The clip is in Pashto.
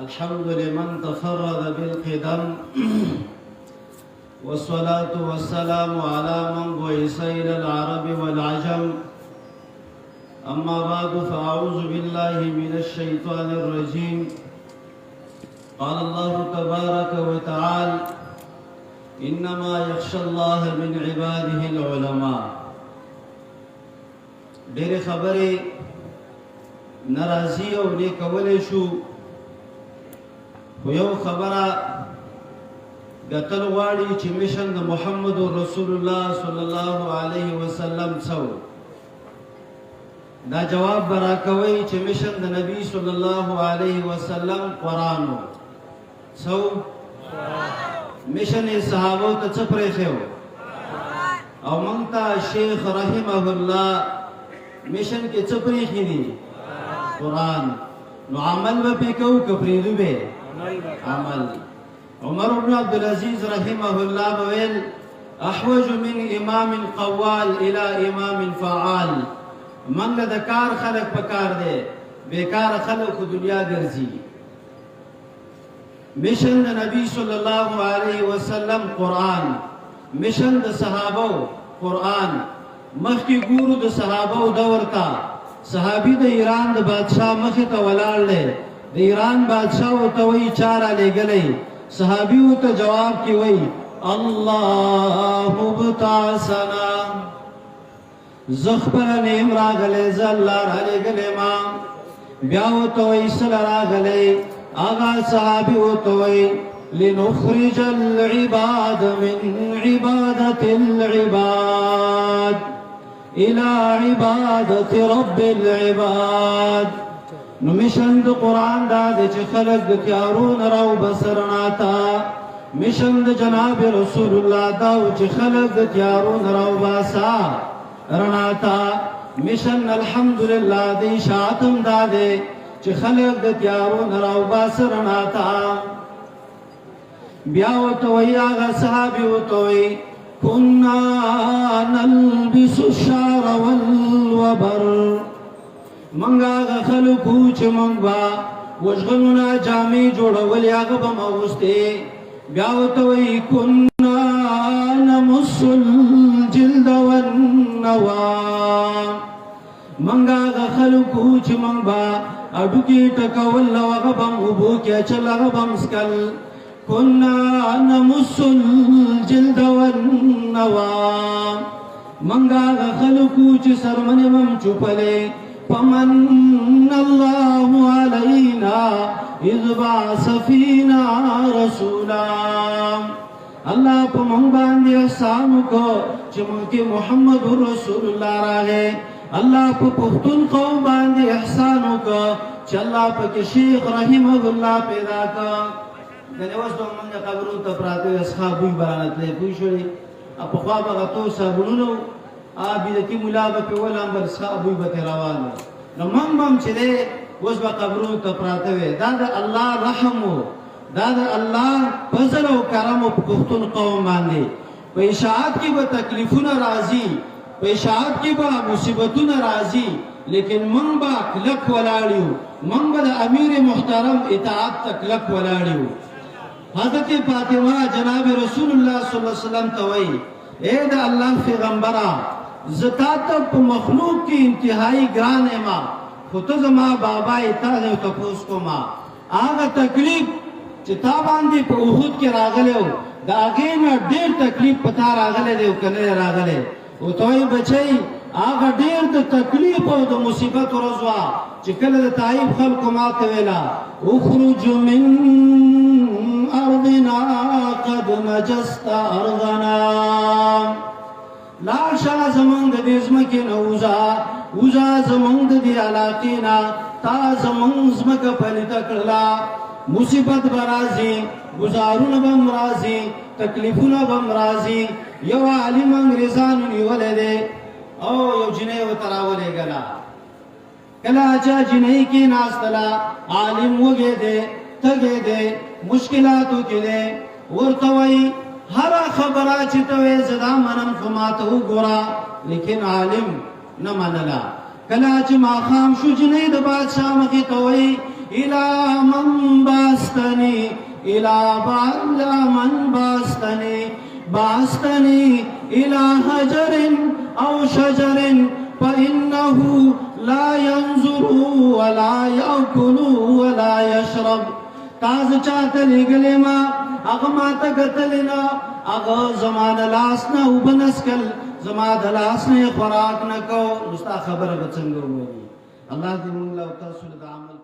الحمد لمن تفرد بالقدم والصلاة والسلام على من بعث إلى العرب والعجم. أما بعد فأعوذ بالله من الشيطان الرجيم. قال الله تبارك وتعالى: إنما يخشى الله من عباده العلماء. ډېرې خبرې ناراضي او دې کولی شو، خو یو خبره ګټل غواړي چې مشن د محمد رسول الله صلی الله علیه وسلم څو دا جواب برا کوي چې مشن د نبی صلی الله علیه وسلم قرآن څو مشن صحابو ته څه پرېښی او موږ ته شیخ رحمه الله مشن کې څه پرېښي دي؟ قرآن. نو عمل به پې کوو که پرېږدو به؟ عمل. عمر بن عبدالعزیز رحمه الله وویل: احوج من امام قوال الى امام فعال. منګه د کار خلق پکار دی، بیکار خلق خو دنیا ګرځي. مشن د نبی صلی الله علیه وسلم قرآن، مشن د صحابو قرآن. مخکې ګورو د صحابو دور ته صحابي د ایران د بادشاه مخې ته ولاړ دی. د ایران بادشاه ورته وایي چا رالیږلی؟ صحابي ورته جواب کې وایي: الله ابتعثنا، زه خپله نه یم راغلی، زه الله رالیږلی ما. بیا ورته وایي څه له راغلی؟ هغه صحابي ورته وایي: لنخرج العباد من عبادة العباد إلى عبادة رب العباد. نو مشن د قرآن دا دی چې خلق د تیارون راو بسرنا تا. مشن د جناب رسول الله دا و چې خلق د تیارون راو باسا رنا تا. مشن الحمدلله د اشاعتم دا دی چې خلق د تیارون راو باسرنا تا. بیا ورته وایي هغه صحابي ورته وایي: كنا نلبس الشعر والوبر. منګ هغه خلکو چې موږ به وژغنونه جامې جوړولې هغه به مو اغوستې. بیا ورته وایي: كنا نمس الجلد والنوام. منګ هغه خلکو چې موږ به هډوکي ټکول او هغه به م اوبو کې اچل هغه به م څکل. كنا نمس الجلد والنوام. منګ هغه خلکو چې سرمنې به م چوپلې. فمن الله علينا إذ بعث فينا رسولا. الله په موږ باندې احسان وکړو چې موږ کې محمد رسول الله راغی. الله په پښتون قوم باندې احسان وکړو چې الله پکې شیخ رحمه الله پیدا کړ. ګنې اوس به موږ قبرونو ته پراته اصحاب بوی برانه تللی پوه شولې. پخوا به هغه تو صابونونه وو، بدعتي ملا به پې ولامبل څښه بوی به ترې روان و. نو موږ به هم چې دی اوس به قبرونو ته پراته وې. دا د الله رحم و، دا د الله فضل او کرم و په پښتون قوم باندې. په اشاعت کې به تکلیفونه راځي، په اشاعت کې به مصیبتونه راځي، لیکن موږ به کلک ولاړ یو. موږ به د امیر محترم اطاعت ته کلک ولاړ یو. حضرت فاطمه جناب رسول الله صلی الله علیه وسلم ته وایي: اے د الله پیغمبره، زه تا ته په مخلوق کې انتهایی ګران یم، خو ته زما بابا یې. تا نه تپوس کومه هغه تکلیف چې تا باندې په احد کې راغلی و، د هغې نه ډېر تکلیف په تا راغلی دی او که نه دی راغلی. ورته وایي: بچی، هغه ډېر د تکلیف او د مصیبت ورځ وه چې کله د طایف خلکو ما ته ویله: اخرج من أرضنا قد نجست أرضنا. لاړ شه زمونږ د دې ځمکې نه وځه، وځه زمونږ د دې علاقې نه. تا زمونږ ځمکه پلیته کړله. مصیبت به راځي، ګزارونه به هم راځي، تکلیفونه به هم راځي. یو عالم انګریزانو نیولی دی او یو جنۍ ورته راولېږله. کله چې جنۍ کېناستله، عالم وږی دی، تږی دی، مشکلاتو کې دی. ورته وایي: هر خبره چې ته وې زه دا منم، خو ما ته وګوره. لیکن عالم نه منله. کله چې ماښام شو، جنۍ د بادشاه مخې ته وایي: إلى من باستني إلى حجر أو شجر فإنه لا ينظر ولا يأكل ولا يشرب. تاز چاته لګلې ما هغه ماته کتلې نه، هغه زما د لاس نه اوبه نه څښل، زما د لاس نه خوراک نه کو. نو ستا خبره به څنګه ووایي؟ الله دې موږ له تاسو د عمل